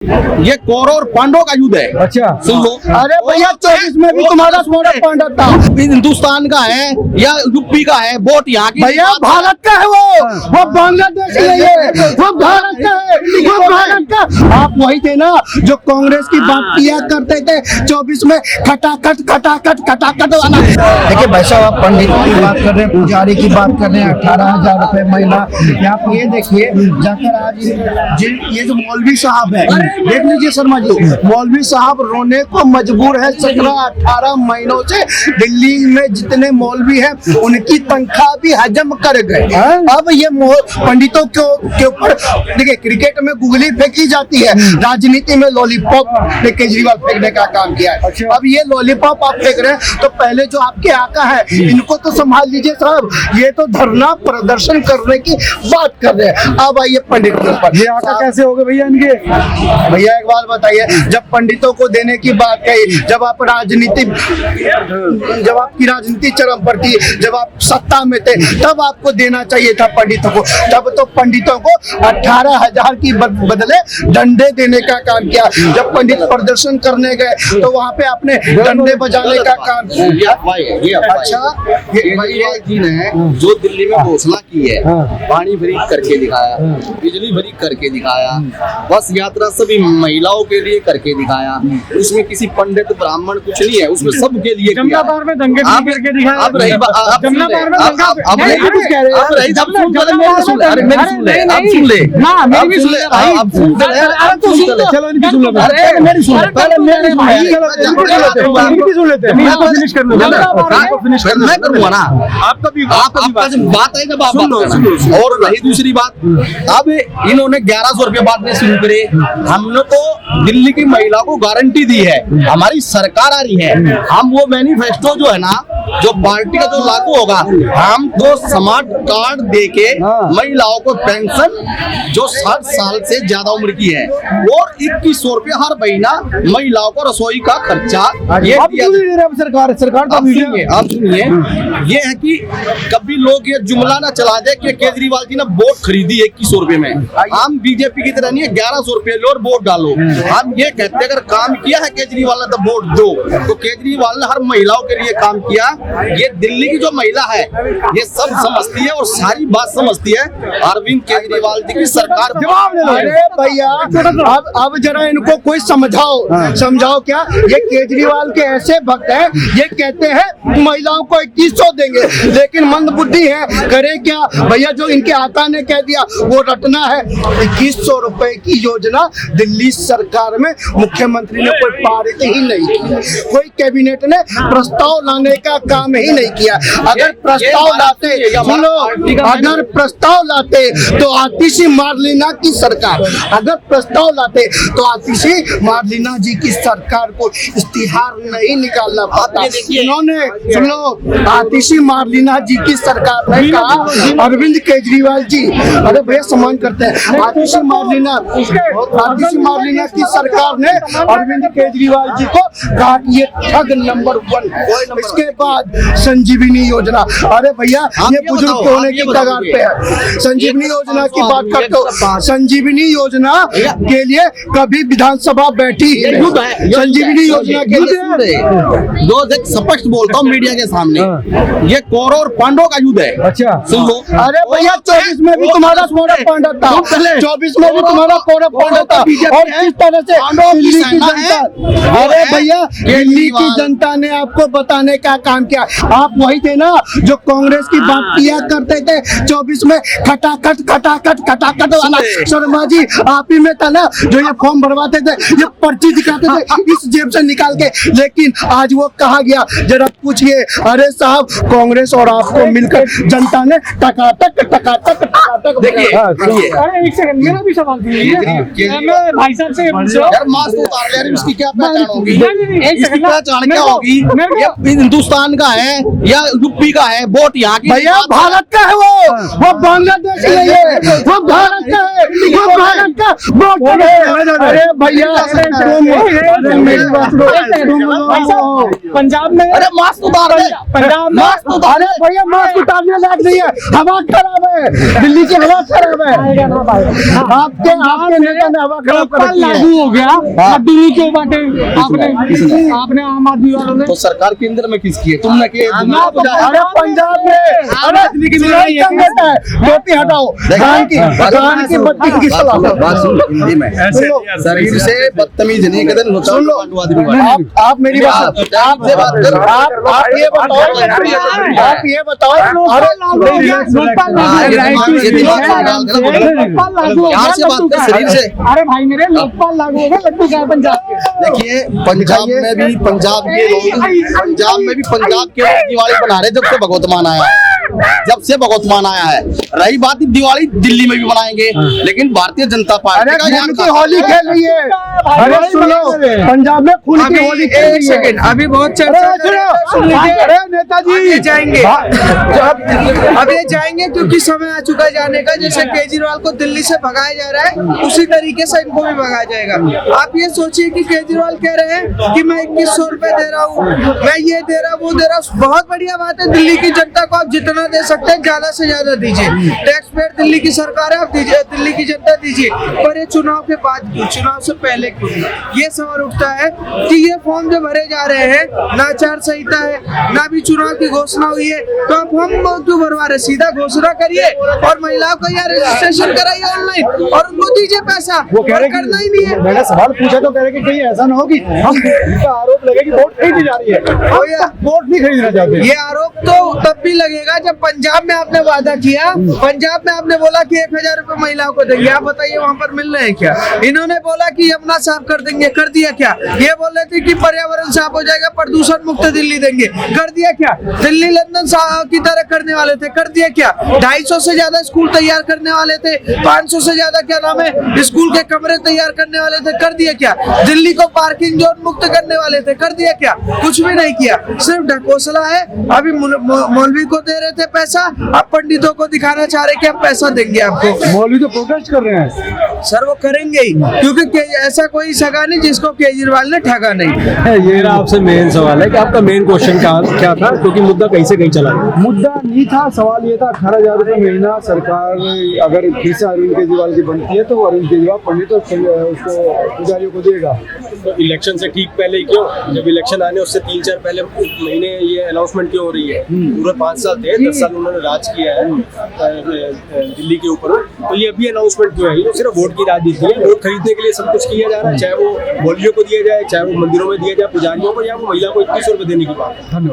ये कौरव और पांडवों का युद्ध है। अच्छा सुन लो। अरे भैया 24 में भी तुम्हारा सोना पांडव था। हिंदुस्तान का है या यूपी का है, वोट यहाँ की भैया भारत का है वो बांग्लादेश नहीं है, वो भारत का है, वो भारत का। आप वही थे ना जो कांग्रेस की बात किया करते थे 24 में खटाखट खटाखट खटाखट वाला। देखिए भाई साहब, आप पंडित की बात कर रहे हैं, पुजारी की बात कर रहे हैं, 18,000 रुपए महीना। आप ये देखिए जाकर आज ये जो मौलवी साहब है, देख लीजिए शर्मा जी, मौलवी साहब रोने को मजबूर है। 17-18 महीनों से दिल्ली में जितने मौलवी हैं उनकी तनख्वाह भी हजम कर गए। अब ये पंडितों के ऊपर देखिए, क्रिकेट में गुगली फेंकी जाती है, राजनीति में लॉलीपॉप ने केजरीवाल फेंकने का काम किया है। अब ये लॉलीपॉप आप फेंक रहे हैं तो पहले जो आपके आका है इनको तो संभाल लीजिए साहब। ये तो धरना प्रदर्शन करने की बात कर रहे हैं। अब आइए पंडित के ऊपर, ये आका कैसे हो गए भैया इनके? भैया एक बात बताइए, जब पंडितों को देने की बात कही, जब आपकी राजनीति चरम पर थी, जब आप सत्ता में थे, तब आपको देना चाहिए था पंडितों को। तब तो पंडितों को 18,000 की बदले डंडे देने का काम किया। जब पंडित प्रदर्शन करने गए तो वहाँ पे आपने डंडे बजाने का काम किया। अच्छा, केजरीवाल जी ने जो दिल्ली में घोषणा की है, पानी फ्री करके दिखाया, बिजली फ्री करके दिखाया, बस यात्रा सभी महिलाओं के लिए करके दिखाया। उसमें किसी पंडित ब्राह्मण कुछ नहीं है, उसमें सबके लिए जमुना पार में दंगे करके दिखाया। अब रही जमुना पार में चलो इनकी सुन लो, मेरी सुन लेते मैं करूँगा ना, आपका जब बात है जब आप बात। और रही दूसरी बात, अब इन्होंने 1100 रुपये बांटने शुरू करे। हमने तो दिल्ली की महिला को गारंटी दी है, हमारी सरकार आ रही है, हम वो मैनिफेस्टो जो है ना, जो पार्टी का जो लागू होगा, हम तो स्मार्ट कार्ड देके महिलाओं को पेंशन जो 60 साल से ज्यादा उम्र की है और 2100 रुपये हर महीना महिलाओं को रसोई का खर्चा ये सरकार तो आप सुनिए, ये है कि कभी लोग ये जुमला ना चला दे कि केजरीवाल जी ने वोट खरीदी 2100 रुपये में। हम बीजेपी की तरह नहीं है 1100 रुपये लो और वोट डालो। हम ये कहते हैं अगर काम किया है केजरीवाल ने तो वोट दो। तो केजरीवाल ने हर महिलाओं के लिए काम किया। ये दिल्ली की जो महिला है ये सब समझती है और सारी बात समझती है अरविंद केजरीवाल जी की सरकार। अरे भैया अब जरा इनको कोई समझाओ क्या। ये केजरीवाल के ऐसे भक्त हैं, ये कहते हैं महिलाओं को 2100 देंगे, लेकिन मंद बुद्धि है, करे क्या भैया। जो इनके आका ने कह दिया वो रटना है। 2100 रुपए की योजना दिल्ली सरकार में मुख्यमंत्री ने कोई पारित ही नहीं किया, कोई कैबिनेट ने प्रस्ताव लाने का काम ही नहीं किया। अगर प्रस्ताव लाते, सुनो, अगर प्रस्ताव लाते तो आतिशी मार्लिना की सरकार, अगर प्रस्ताव लाते तो आतिशी मार्लिना जी की सरकार को इस्तिहार नहीं निकालना पाता। उन्होंने, सुनो, आतिशी मार्लिना जी की सरकार ने कहा अरविंद केजरीवाल जी, अरे भैया सम्मान करते हैं, आतिशी मार्लिना की सरकार ने अरविंद केजरीवाल जी को कहा कि ये ठग नंबर 1। इसके बाद संजीवनी योजना, अरे भैया ये बुजुर्ग होने की कगार पे है। संजीवनी योजना की बात करते हो, संजीवनी योजना के लिए कभी विधानसभा बैठी है? संजीवनी योजना के लिए दो स्पष्ट बोलता हूँ मीडिया के सामने, ये कौरव और पांडवों का युद्ध है। अच्छा सुन लो। अरे भैया 24 में भी तुम्हारा कौरव पांडव था, 24 में भी तुम्हारा कौरव पांडव था। और किस तरह से दिल्ली की जनता, अरे भैया दिल्ली की जनता ने आपको बताने का काम किया। आप वही थे ना जो कांग्रेस की बात किया करते थे 24 में खटाखट खटाखट खटाखट वाला। शर्मा जी आप ही में था ना जो ये फॉर्म भरवाते थे, ये पर्ची दिखाते थे इस जेब से निकाल के। लेकिन आज वो कहा गया, जरा पूछिए, अरे साहब कांग्रेस और आपको मिलकर जनता ने टकाटक टकाटक टकाटक। देखिए अरे एक सेकंड, मेरा भी सवाल मैं भाई साहब से यार मास्क उतार ले, इसकी क्या पहचान होगी? इसकी पहचान क्या होगी? हिंदुस्तान राजस्थान का है या यूपी का है, वोट यहाँ की भैया भारत का है वो बांग्लादेश नहीं है, वो भारत का है, वो भारत का वोट है। अरे भैया मेरी बात सुनो, पंजाब में अरे मास्क उतार दे, पंजाब में मास्क उतार अरे भैया मास्क उतारने लायक नहीं है, हवा खराब है, दिल्ली की हवा खराब है। आपके नेता ने हवा खराब कर लोकपाल रखी है। लागू हो गया, अब दिल्ली क्यों बांटे आपने आम आदमी वालों ने? तो सरकार केंद्र में किसकी है? तुमने किए? अरे पंजाब में अरे टोपी हटाओ, धान की बत्ती की सलाह। हिंदी में शरीर से बदतमीज नहीं कहते, सुन लो, आप मेरी बात, आप ये बताओ, आप ये बताओ, अरे भाई मेरे लोकपाल लागू हो गए, लड्डू क्या है पंजाब के? देखिए पंजाब में भी पंजाब के लोग दिवाली बना रहे जब से भगवत मान आया है, जब से भगवत मान आया है। रही बात दिवाली दिल्ली में भी बनाएंगे, लेकिन भारतीय जनता पार्टी का यहाँ की होली खेल रही है। अरे सुनो, पंजाब में खून की होली खेल रही है। सेकंड, अभी बहुत चर्चा अरे नेताजी जाएंगे, अब ये जाएंगे क्योंकि समय आ चुका है जाने का। जैसे केजरीवाल को दिल्ली से भगाया जा रहा है, उसी तरीके से इनको भी भगाया जाएगा। आप ये सोचिए कि केजरीवाल कह रहे हैं कि मैं 2100 रुपए दे रहा हूँ, मैं ये दे रहा हूँ, वो दे रहा हूँ। बहुत बढ़िया बात है, दिल्ली की जनता को आप जितना दे सकते हैं ज्यादा से ज्यादा दीजिए। टैक्स पेयर दिल्ली की सरकार है, आप दीजिए, दिल्ली की जनता दीजिए। पर ये चुनाव के बाद क्यों, चुनाव से पहले क्यों? ये सवाल उठता है कि ये फॉर्म जो भरे जा रहे हैं, ना आचार संहिता है, ना भी चुनाव की घोषणा हुई है, तो आप हम क्यों भरवा रहे? सीधा घोषणा करिए और महिलाओं का यहाँ रजिस्ट्रेशन कराइए ऑनलाइन और उनको दीजिए पैसा। वो कह रहे करना ही नहीं है। मैंने सवाल पूछा तो कह रहे कि कहीं ऐसा ना हो कि हम इनका आरोप लगे कि वोट खरीदी जा रही है, हम वोट नहीं खरीदना चाहते। ये आरोप तो तब भी लगेगा जब पंजाब में आपने वादा किया, पंजाब में आपने बोला कि 1000 रुपए महिलाओं को देंगे। आप बताइए वहाँ पर मिल रहे हैं क्या? इन्होंने बोला कि यमुना साफ कर देंगे, कर दिया क्या? ये बोल रहे थे कि पर्यावरण साफ हो जाएगा, प्रदूषण मुक्त दिल्ली देंगे, कर दिया क्या? दिल्ली लंदन की तरह करने वाले थे, कर दिया क्या? 250 से ज्यादा स्कूल तैयार करने वाले थे, 500 से ज्यादा क्या नाम है स्कूल के कमरे तैयार करने वाले थे, कर दिया क्या? दिल्ली को पार्किंग जोन मुक्त करने वाले थे, कर दिया क्या? कुछ भी नहीं किया, सिर्फ ढकोसला है। अभी मौलवी को दे रहे थे पैसा, अब पंडितों को दिखाना चाह रहे कि हम पैसा देंगे आपको। मौलवी तो प्रोटेस्ट कर रहे हैं सर, वो करेंगे ही, क्योंकि ऐसा कोई सगा नहीं जिसको केजरीवाल ने ठगा नहीं। ये आपसे मेन सवाल है कि आपका मेन क्वेश्चन क्या था, क्योंकि मुद्दा कहीं से कहीं चला गया। मुद्दा नहीं था, सवाल ये था 18,000 रुपये महीना सरकार अगर फिर से अरविंद केजरीवाल की बनती है तो अरविंद केजरीवाल पंडित उसको पुजारियों को देगा। तो इलेक्शन से ठीक पहले ही क्यों, जब इलेक्शन आने उससे 3-4 पहले महीने ये अनाउंसमेंट क्यों हो रही है? पूरे 5 साल थे, 10 साल उन्होंने राज किया है दिल्ली के ऊपर, तो ये अभी अनाउंसमेंट क्यों है? ये तो सिर्फ वोट की राजनीति है। वोट खरीदने के लिए सब कुछ किया जा रहा है, चाहे वो मौलवियों को दिया जाए, चाहे वो मंदिरों में दिया जाए पुजारियों को, या वो महिला को 2100 रुपए देने की बात है।